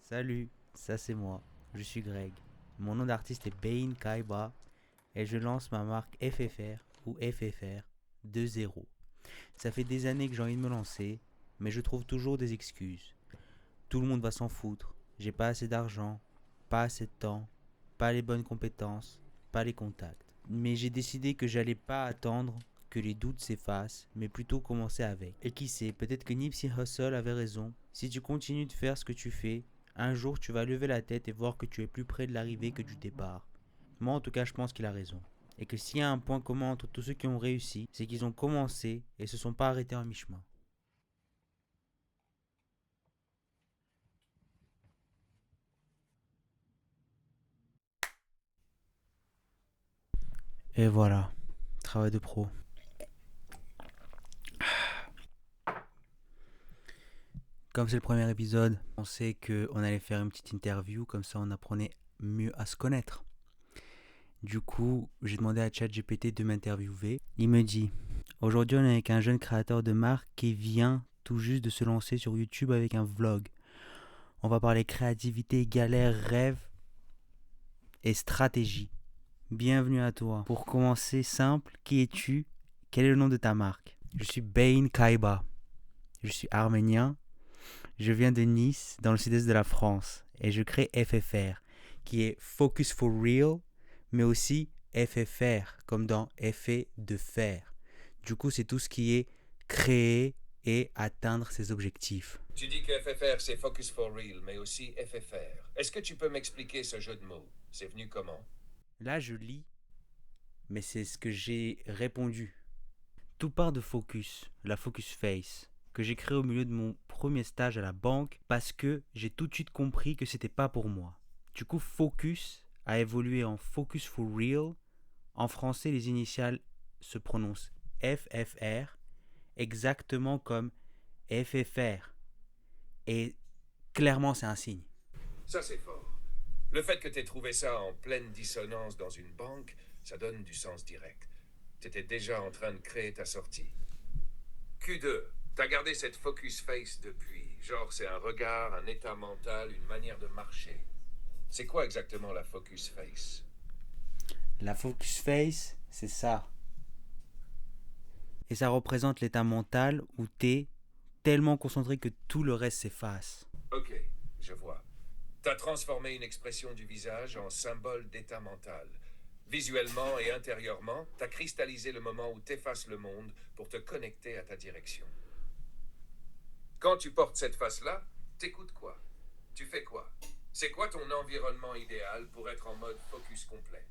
Salut, ça c'est moi, je suis Greg. Mon nom d'artiste est Bain Kaiba et je lance ma marque FFR ou FFR 2.0. Ça fait des années que j'ai envie de me lancer, mais je trouve toujours des excuses. Tout le monde va s'en foutre, j'ai pas assez d'argent, pas assez de temps, pas les bonnes compétences, pas les contacts. Mais j'ai décidé que j'allais pas attendre que les doutes s'effacent, mais plutôt commencer avec. Et qui sait, peut-être que Nipsey Hussle avait raison. Si tu continues de faire ce que tu fais, un jour tu vas lever la tête et voir que tu es plus près de l'arrivée que du départ. Moi en tout cas je pense qu'il a raison. Et que s'il y a un point commun entre tous ceux qui ont réussi, c'est qu'ils ont commencé et se sont pas arrêtés en mi-chemin. Et voilà, travail de pro. Comme c'est le premier épisode, on sait qu'on allait faire une petite interview, comme ça on apprenait mieux à se connaître. Du coup, j'ai demandé à ChatGPT de m'interviewer. Il me dit: aujourd'hui, on est avec un jeune créateur de marque qui vient tout juste de se lancer sur YouTube avec un vlog. On va parler créativité, galère, rêve et stratégie. Bienvenue à toi. Pour commencer simple, qui es-tu? Quel est le nom de ta marque? Je suis Bain Kaiba. Je suis arménien. Je viens de Nice, dans le sud-est de la France. Et je crée FFR, qui est Focus for Real, mais aussi FFR, comme dans effet de fer. Du coup, c'est tout ce qui est créer et atteindre ses objectifs. Tu dis que FFR c'est Focus for Real, mais aussi FFR. Est-ce que tu peux m'expliquer ce jeu de mots? C'est venu comment? Là, je lis, mais c'est ce que j'ai répondu. Tout part de Focus, la Focus Face, que j'ai créé au milieu de mon premier stage à la banque parce que j'ai tout de suite compris que c'était pas pour moi. Du coup, Focus a évolué en Focus for Real. En français, les initiales se prononcent FFR, exactement comme FFR. Et clairement, c'est un signe. Ça c'est fort. Le fait que t'aies trouvé ça en pleine dissonance dans une banque, ça donne du sens direct. T'étais déjà en train de créer ta sortie. Q2, t'as gardé cette focus face depuis. Genre c'est un regard, un état mental, une manière de marcher. C'est quoi exactement la focus face? La Focus Face, c'est ça. Et ça représente l'état mental où t'es tellement concentré que tout le reste s'efface. Ok, je vois. T'as transformé une expression du visage en symbole d'état mental. Visuellement et intérieurement, t'as cristallisé le moment où t'effaces le monde pour te connecter à ta direction. Quand tu portes cette face-là, t'écoutes quoi? Tu fais quoi? C'est quoi ton environnement idéal pour être en mode focus complet?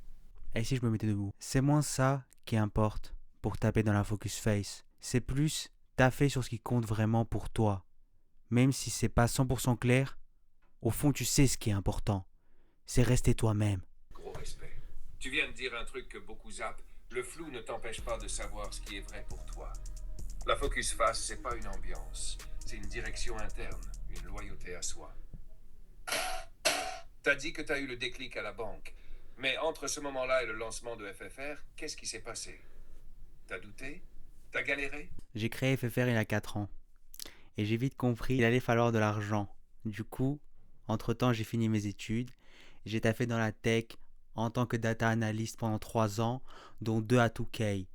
Et si je me mettais debout? C'est moins ça qui importe pour taper dans la Focus Face. C'est plus taffer sur ce qui compte vraiment pour toi. Même si c'est pas 100% clair, au fond tu sais ce qui est important. C'est rester toi-même. Gros respect. Tu viens de dire un truc que beaucoup zappent. Le flou ne t'empêche pas de savoir ce qui est vrai pour toi. La focus face, c'est pas une ambiance. C'est une direction interne, une loyauté à soi. T'as dit que t'as eu le déclic à la banque. Mais entre ce moment-là et le lancement de FFR, qu'est-ce qui s'est passé? T'as douté? T'as galéré? J'ai créé FFR il y a 4 ans. Et j'ai vite compris qu'il allait falloir de l'argent. Du coup, entre-temps j'ai fini mes études. J'ai taffé dans la tech en tant que data analyst pendant 3 ans, dont 2 à 2K.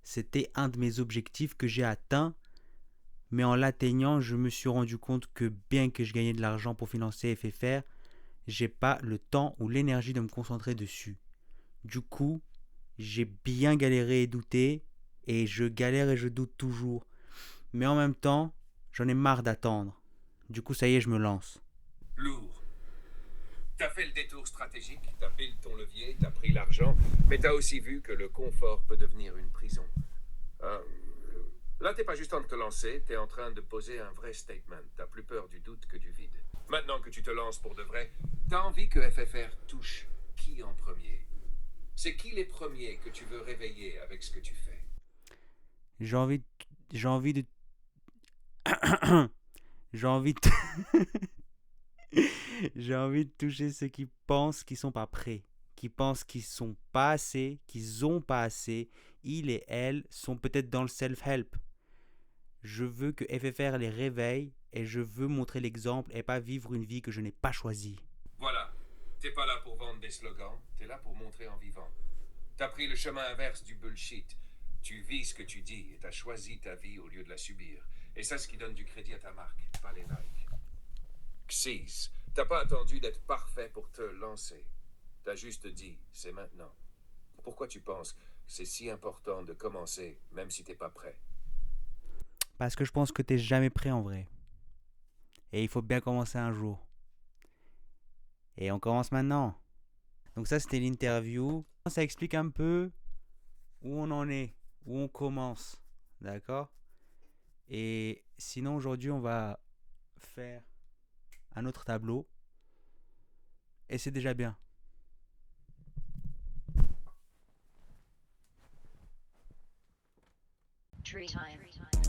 C'était un de mes objectifs que j'ai atteint, mais en l'atteignant, je me suis rendu compte que bien que je gagnais de l'argent pour financer FFR, j'ai pas le temps ou l'énergie de me concentrer dessus. Du coup, j'ai bien galéré et douté, et je galère et je doute toujours. Mais en même temps, j'en ai marre d'attendre. Du coup, ça y est, je me lance. Lourd. T'as fait le détour stratégique, t'as pile ton levier, t'as pris l'argent, mais t'as aussi vu que le confort peut devenir une prison. Euh, Là, t'es pas juste en train de te lancer, t'es en train de poser un vrai statement. T'as plus peur du doute que du vide. Maintenant que tu te lances pour de vrai, t'as envie que FFR touche qui en premier? C'est qui les premiers que tu veux réveiller avec ce que tu fais? J'ai envie de... J'ai envie de... j'ai envie de... j'ai envie de toucher ceux qui pensent qu'ils sont pas prêts. Qui pensent qu'ils sont pas assez, qu'ils ont pas assez. Ils et elles sont peut-être dans le self-help. Je veux que FFR les réveille et je veux montrer l'exemple et pas vivre une vie que je n'ai pas choisie. Voilà. T'es pas là pour vendre des slogans, t'es là pour montrer en vivant. T'as pris le chemin inverse du bullshit. Tu vis ce que tu dis et t'as choisi ta vie au lieu de la subir. Et c'est ce qui donne du crédit à ta marque, pas les likes. Xyz, t'as pas attendu d'être parfait pour te lancer. T'as juste dit, c'est maintenant. Pourquoi tu penses que c'est si important de commencer, même si t'es pas prêt? Parce que je pense que t'es jamais prêt en vrai. Et il faut bien commencer un jour. Et on commence maintenant. Donc ça, c'était l'interview. Ça explique un peu où on en est, où on commence. D'accord? Et sinon, aujourd'hui, on va faire un autre tableau. Et c'est déjà bien. Tree time.